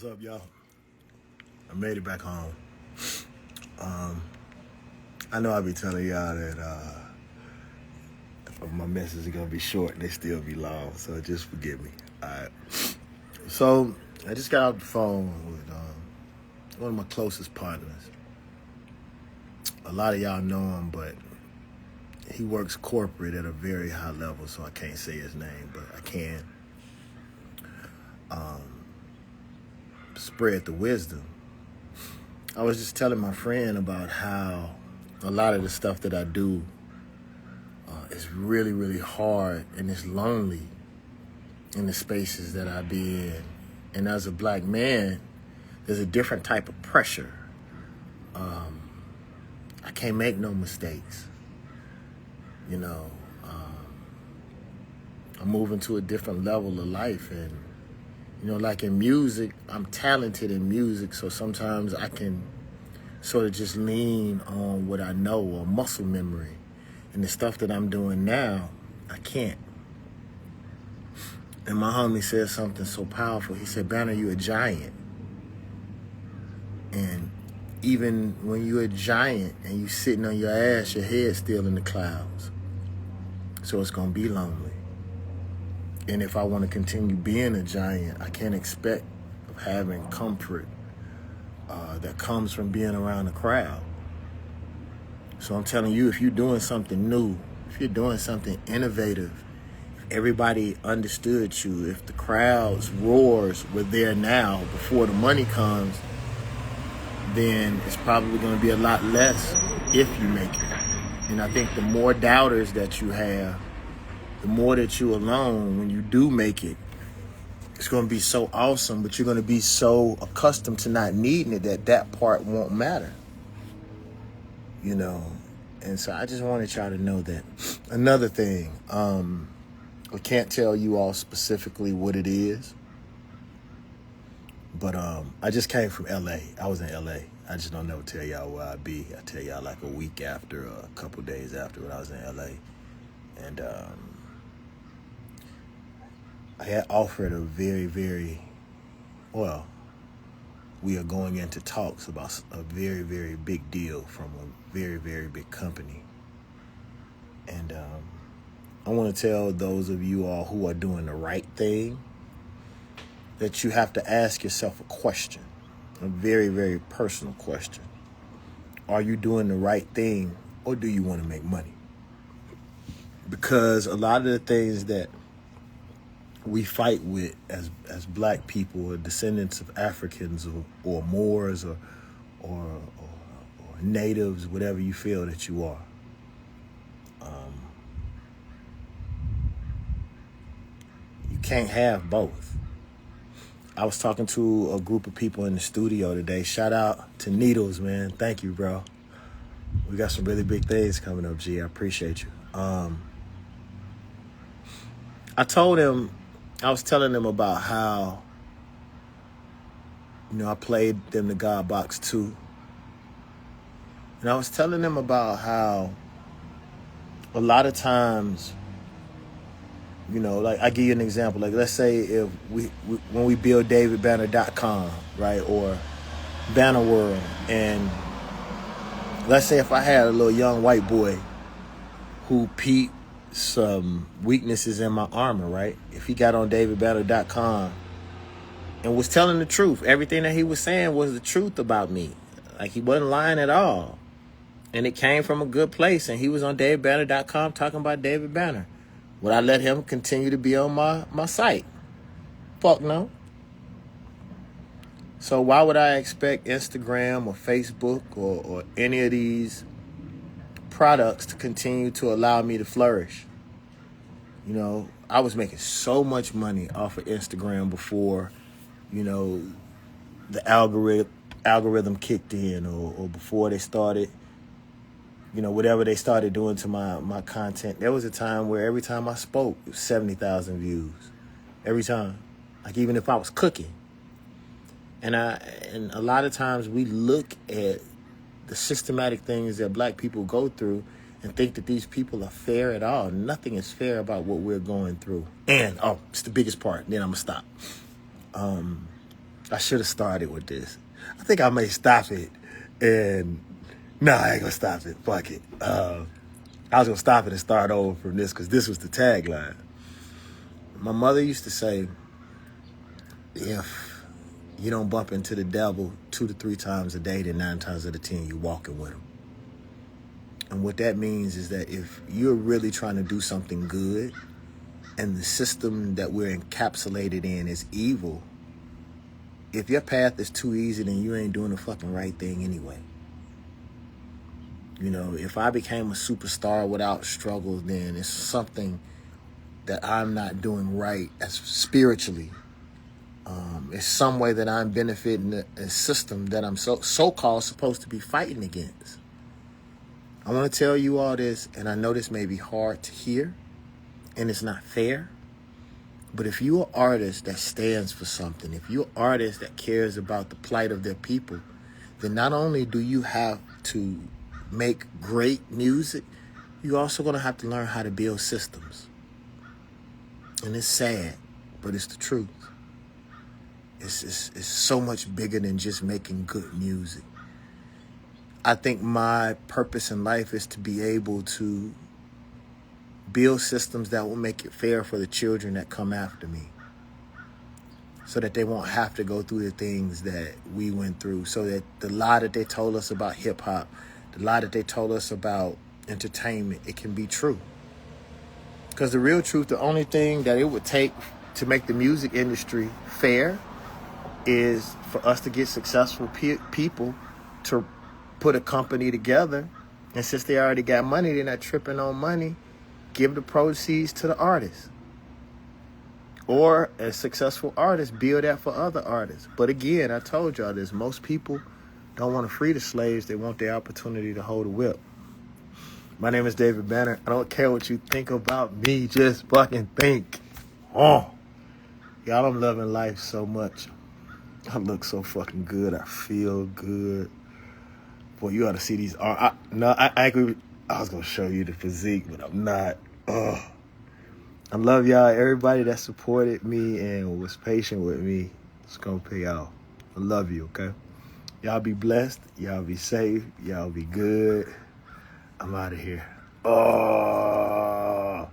What's up, y'all? I made it back home. I know I be telling y'all that my message is gonna be short and they still be long, so just forgive me. All right. So I just got off the phone with one of my closest partners. A lot of y'all know him, but he works corporate at a very high level, so I can't say his name, but I can spread the wisdom. I was just telling my friend about how a lot of the stuff that I do is really, really hard and it's lonely in the spaces that I be in. And as a black man, there's a different type of pressure. I can't make no mistakes. You know, I'm moving to a different level of life. And, you know, like in music, I'm talented in music, so sometimes I can sort of just lean on what I know or muscle memory. And the stuff that I'm doing now, I can't. And my homie said something so powerful. He said, Banner, you a giant. And even when you're a giant and you sitting on your ass, your head's still in the clouds. So it's gonna be lonely. And if I wanna continue being a giant, I can't expect of having comfort that comes from being around a crowd. So I'm telling you, if you're doing something new, if you're doing something innovative, if everybody understood you, if the crowd's roars were there now before the money comes, then it's probably going to be a lot less if you make it. And I think the more doubters that you have, the more that you're alone when you do make it, it's going to be so awesome, but you're going to be so accustomed to not needing it that part won't matter. You know, and so I just wanted y'all to know that. Another thing, I can't tell you all specifically what it is, but I just came from LA. I was in LA. I just don't never tell y'all where I be. I tell y'all like a week after, a couple days after when I was in LA. And I had offered a very, very, well, we are going into talks about a very, very big deal from a very, very big company. And I want to tell those of you all who are doing the right thing that you have to ask yourself a question, a very, very personal question. Are you doing the right thing, or do you want to make money? Because a lot of the things that we fight with as black people, or descendants of Africans, or Moors, or natives, whatever you feel that you are. You can't have both. I was talking to a group of people in the studio today. Shout out to Needles, man. Thank you, bro. We got some really big things coming up, G. I appreciate you. I was telling them about how, you know, I played them the God Box 2. And I was telling them about how a lot of times, you know, like I give you an example. Like let's say if when we build DavidBanner.com, right, or Banner World, and let's say if I had a little young white boy who peeped some weaknesses in my armor, right? If he got on DavidBanner.com and was telling the truth, everything that he was saying was the truth about me. Like he wasn't lying at all. And it came from a good place, and he was on DavidBanner.com talking about David Banner. Would I let him continue to be on my site? Fuck no. So why would I expect Instagram or Facebook or any of these products to continue to allow me to flourish? You know, I was making so much money off of Instagram before, you know, the algorithm kicked in, or before they started, you know, whatever they started doing to my content. There was a time where every time I spoke, it was 70,000 views. Every time. Like even if I was cooking. And a lot of times we look at the systematic things that black people go through and think that these people are fair at all. Nothing is fair about what we're going through. And, it's the biggest part. Then I'm going to stop. I should have started with this. I think I may stop it. And no, I ain't gonna stop it. Fuck it. I was gonna stop it and start over from this because this was the tagline. My mother used to say, if you don't bump into the devil 2 to 3 times a day, then 9 times out of 10 you're walking with him. And what that means is that if you're really trying to do something good and the system that we're encapsulated in is evil, if your path is too easy, then you ain't doing the fucking right thing anyway. You know, if I became a superstar without struggle, then it's something that I'm not doing right as spiritually. It's some way that I'm benefiting a system that I'm so-called supposed to be fighting against. I want to tell you all this, and I know this may be hard to hear, and it's not fair, but if you're an artist that stands for something, if you're an artist that cares about the plight of their people, then not only do you have to make great music, you're also going to have to learn how to build systems. And it's sad, but it's the truth. It's so much bigger than just making good music. I think my purpose in life is to be able to build systems that will make it fair for the children that come after me, so that they won't have to go through the things that we went through, so that the lie that they told us about hip-hop, the lie that they told us about entertainment, it can be true. Because the real truth, the only thing that it would take to make the music industry fair is for us to get successful people to put a company together. And since they already got money, they're not tripping on money, give the proceeds to the artist. Or as successful artists, build that for other artists. But again, I told y'all this, most people don't want to free the slaves. They want the opportunity to hold a whip. My name is David Banner. I don't care what you think about me. Just fucking think. Oh, y'all, I'm loving life so much. I look so fucking good. I feel good. Boy, you ought to see these arms. I was going to show you the physique, but I'm not. I love y'all. Everybody that supported me and was patient with me, it's going to pay off. I love you, okay? Y'all be blessed. Y'all be safe. Y'all be good. I'm out of here. Oh.